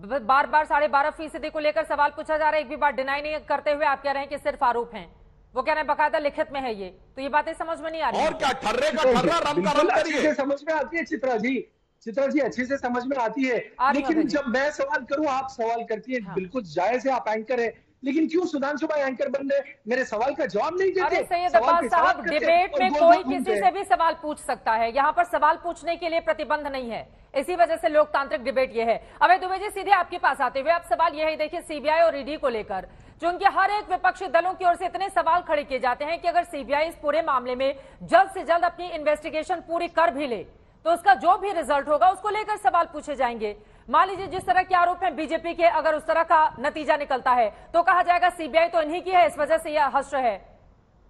बार बार 12.5% को लेकर सवाल पूछा जा रहा है, एक भी बात डिनाई नहीं करते हुए आप कह रहे हैं कि सिर्फ आरोप हैं। वो कह रहे हैं बकायदा लिखित में है ये, तो ये बातें समझ में नहीं आ रही। और क्या ठर्रे का ठर्रा, रम का रम अच्छे से समझ में आती है चित्रा जी अच्छे से समझ में आती है। लेकिन जब मैं सवाल करूं आप सवाल करती है। बिल्कुल जायज है, आप एंकर है, लेकिन क्यों सुधांशु भाई एंकर बन रहे, मेरे सवाल का जवाब नहीं देते। अरे सैयद अब्बास साहब, डिबेट में कोई किसी से भी सवाल पूछ सकता है, यहाँ पर सवाल पूछने के लिए प्रतिबंध नहीं है, इसी वजह से लोकतांत्रिक डिबेट ये है। अभय दुबे जी, सीधे आपके पास आते हुए आप सवाल यह है, देखिए सीबीआई और ईडी को लेकर जो उनके हर एक विपक्षी दलों की ओर से इतने सवाल खड़े किए जाते हैं कि अगर सीबीआई इस पूरे मामले में जल्द से जल्द अपनी इन्वेस्टिगेशन पूरी कर भी ले तो उसका जो भी रिजल्ट होगा उसको लेकर सवाल पूछे जाएंगे। मान लीजिए जिस तरह के आरोप हैं बीजेपी के, अगर उस तरह का नतीजा निकलता है तो कहा जाएगा सीबीआई तो इन्हीं की है, इस वजह से यह हश्र है।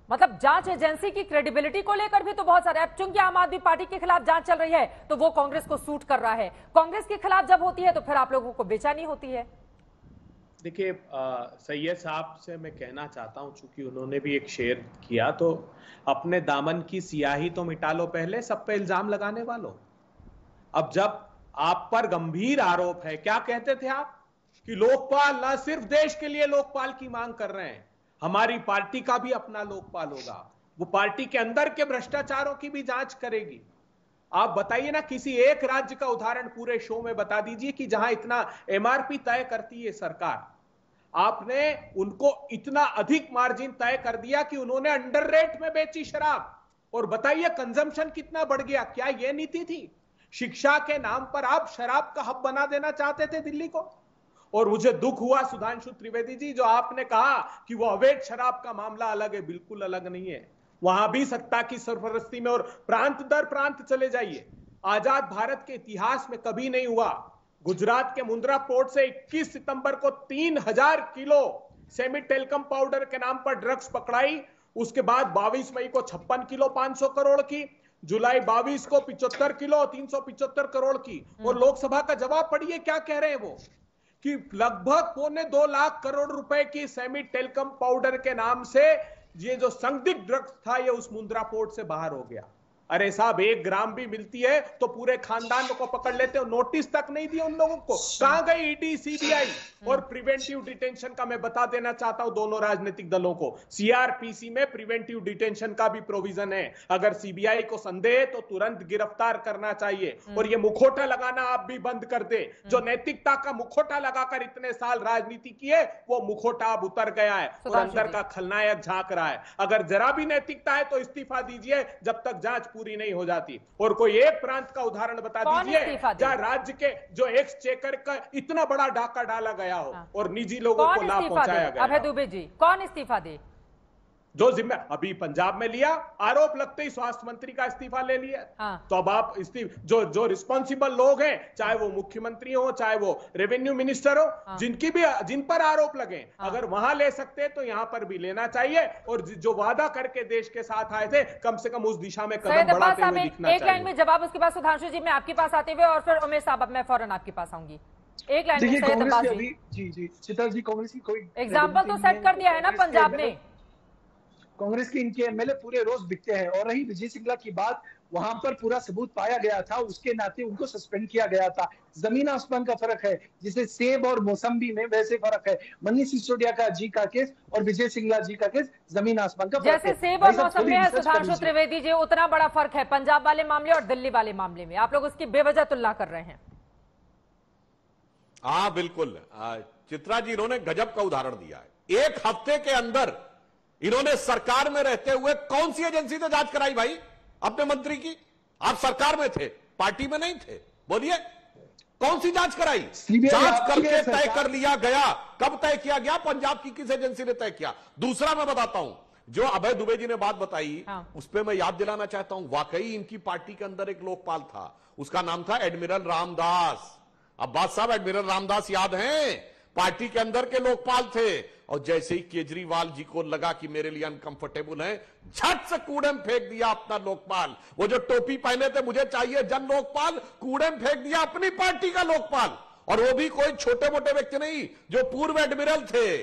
मतलब जांच एजेंसी की क्रेडिबिलिटी को लेकर भी तो बहुत सारे, अब चूंकि आम आदमी पार्टी के खिलाफ जांच चल रही है तो वो कांग्रेस को सूट कर रहा है, कांग्रेस के खिलाफ जब होती है तो फिर आप लोगों को बेचैनी होती है। देखिए सैयद साहब से मैं कहना चाहता हूं, चूंकि उन्होंने भी एक शेयर किया, तो अपने दामन की सियाही तो मिटा लो पहले, सब पे इल्जाम लगाने वालों। अब जब आप पर गंभीर आरोप है, क्या कहते थे आप कि लोकपाल ना सिर्फ देश के लिए लोकपाल की मांग कर रहे हैं, हमारी पार्टी का भी अपना लोकपाल होगा, वो पार्टी के अंदर के भ्रष्टाचारों की भी जांच करेगी। आप बताइए ना, किसी एक राज्य का उदाहरण पूरे शो में बता दीजिए कि जहां इतना एमआरपी तय करती है सरकार, आपने उनको इतना अधिक मार्जिन तय कर दिया कि उन्होंने अंडर रेट में बेची शराब। और बताइए कंजम्पशन कितना बढ़ गया। क्या यह नीति थी? शिक्षा के नाम पर आप शराब का हब बना देना चाहते थे दिल्ली को। और मुझे दुख हुआ सुधांशु त्रिवेदी जी, जो आपने कहा कि वो अवैध शराब का मामला अलग है, बिल्कुल अलग नहीं है। वहां भी सत्ता की सरपरस्ती में, और प्रांत दर प्रांत चले जाइए, आजाद भारत के इतिहास में कभी नहीं हुआ। गुजरात के मुंद्रा पोर्ट से 21 सितंबर को 3000 किलो सेमी टेल्कम पाउडर के नाम पर ड्रग्स पकड़ाई। उसके बाद 22 मई को 56 किलो 500 करोड़ की, जुलाई 22 को 75 किलो 375 करोड़ की। और लोकसभा का जवाब पढ़िए, क्या कह रहे हैं वो, कि लगभग 2.25 लाख करोड़ रुपए की सेमी टेल्कम पाउडर के नाम से ये जो संदिग्ध ड्रग्स था ये उस मुंद्रा पोर्ट से बाहर हो गया। अरे साहब, 1 ग्राम भी मिलती है तो पूरे खानदान को पकड़ लेते हो। नोटिस तक नहीं दिया उन लोगों को। कहां गई ईडी सीबीआई? और प्रिवेंटिव डिटेंशन का मैं बता देना चाहता हूं दोनों राजनीतिक दलों को, सीआरपीसी में प्रिवेंटिव डिटेंशन का भी प्रोविजन है। अगर सीबीआई को संदेह तो तुरंत गिरफ्तार करना चाहिए। और ये मुखौटा लगाना आप भी बंद कर दे। जो नैतिकता का मुखौटा लगाकर इतने साल राजनीति किए, वो मुखौटा अब उतर गया है और अंदर का खलनायक झांक रहा है। अगर जरा भी नैतिकता है तो इस्तीफा दीजिए जब तक जांच पूरी नहीं हो जाती। और कोई एक प्रांत का उदाहरण बता दीजिए जहां राज्य के जो एक्सचेकर का इतना बड़ा डाका डाला गया हो और निजी लोगों को लाभ पहुंचाया गया। अभय दुबे जी, कौन इस्तीफा दे? जो जिम्मे अभी पंजाब में लिया, आरोप लगते ही स्वास्थ्य मंत्री का इस्तीफा ले लिया। तो अब आप जो रिस्पॉन्सिबल लोग हैं, चाहे वो मुख्यमंत्री हो, चाहे वो रेवेन्यू मिनिस्टर हो, जिन पर आरोप लगे, अगर वहां ले सकते तो यहां पर भी लेना चाहिए। और जो वादा करके देश के साथ आए थे, कम से कम उस दिशा में कदम बढ़ाते हुए दिखना चाहिए। एक लाइन में जवाब, उसके बाद सुधांशु जी मैं आपके पास आते हुए, और फिर उमेश साहब अब मैं फौरन आपके पास आऊंगी। एक लाइन में सैयद अब्बास जी चित्रा जी, कांग्रेस की कोई एग्जाम्पल तो सेट कर दिया है ना पंजाब ने। कांग्रेस के इनके एमएलए पूरे रोज बिकते हैं। और रही विजय सिंगला की बात, वहां पर पूरा सबूत पाया गया था, उसके नाते उनको सस्पेंड किया गया था। जमीन आसमान का फर्क है, जिसे सेब और मौसम्बी में वैसे फर्क है। मनीष सिसोदिया का जी का केस और विजय सिंगला जी का केस जमीन आसमान का फर्क है। जैसे सेब और मौसम्बी है सुधांशु त्रिवेदी जी, उतना बड़ा फर्क है पंजाब वाले मामले और दिल्ली वाले मामले में। आप लोग उसकी बेवजह तुलना कर रहे हैं। हाँ बिल्कुल, चित्रा जी इन्होंने गजब का उदाहरण दिया है। 1 हफ्ते के अंदर इन्होंने सरकार में रहते हुए कौन सी एजेंसी से जांच कराई भाई अपने मंत्री की? आप सरकार में थे, पार्टी में नहीं थे, बोलिए कौन सी जांच कराई? जांच करके तय कर लिया गया। कब तय किया गया? पंजाब की किस एजेंसी ने तय किया? दूसरा मैं बताता हूं, जो अभय दुबे जी ने बात बताई, उस पर मैं याद दिलाना चाहता हूं, वाकई इनकी पार्टी के अंदर एक लोकपाल था, उसका नाम था एडमिरल रामदास। अब्बास साहब, एडमिरल रामदास याद हैं? पार्टी के अंदर के लोकपाल थे। और जैसे ही केजरीवाल जी को लगा कि मेरे लिए अनकंफर्टेबल है, झट से कूड़े में फेंक दिया अपना लोकपाल। वो जो टोपी पहने थे, मुझे चाहिए जन लोकपाल, कूड़े में फेंक दिया अपनी पार्टी का लोकपाल। और वो भी कोई छोटे मोटे व्यक्ति नहीं, जो पूर्व एडमिरल थे,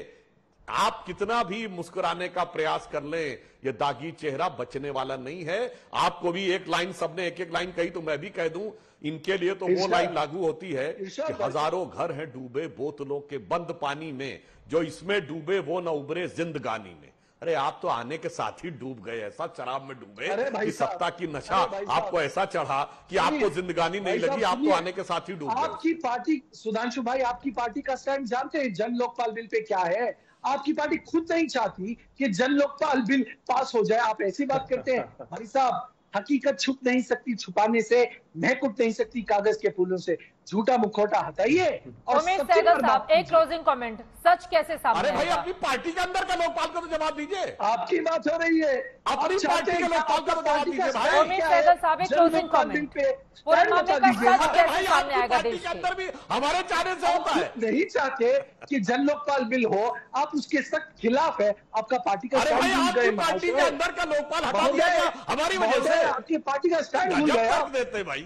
आप कितना भी मुस्कुराने का प्रयास कर लें, ये दागी चेहरा बचने वाला नहीं है। आपको भी एक लाइन, सबने एक एक लाइन कही तो मैं भी कह दूं, इनके लिए तो वो लाइन लागू होती है कि हजारों घर हैं डूबे बोतलों के बंद पानी में, जो इसमें डूबे वो न उबरे जिंदगानी में। अरे आप तो आने के साथ ही डूब गए, ऐसा शराब में डूबे कि सत्ता की नशा आपको ऐसा चढ़ा कि आपको जिंदगानी नहीं लगी, आप तो आने के साथ ही डूब गए। आपकी पार्टी, सुधांशु भाई, आपकी पार्टी का स्टैंड जानते हैं जन लोकपाल बिल पे क्या है? आपकी पार्टी खुद नहीं चाहती कि जन लोकपाल बिल पास हो जाए, आप ऐसी बात करते हैं। भाई साहब, हकीकत छुप नहीं सकती छुपाने से, महक उठ नहीं सकती कागज के फूलों से। झूठा मुखौटा हटाइए और उमेश सहगल साहब, एक क्लोजिंग कमेंट, सच कैसे सामने अरे भाई आएगा? अपनी पार्टी के अंदर का लोकपाल को तो जवाब दीजिए। आपकी बात हो रही है, अपनी पार्टी के लोकपाल को तो जवाब दीजिए भाई। उमेश सहगल साहब, एक क्लोजिंग कमेंट, पूरे मामले का सच कैसे सामने आएगा देश के अंदर भी हमारे चाहने से होता है। नहीं चाहते कि जन लोकपाल बिल हो, आप उसके सख्त खिलाफ है, आपका पार्टी का स्टैंड भूल गए। पार्टी के अंदर का लोकपाल हटा दिया गया हमारी वजह से, आपकी पार्टी का स्टैंड भूल गया। देते भाई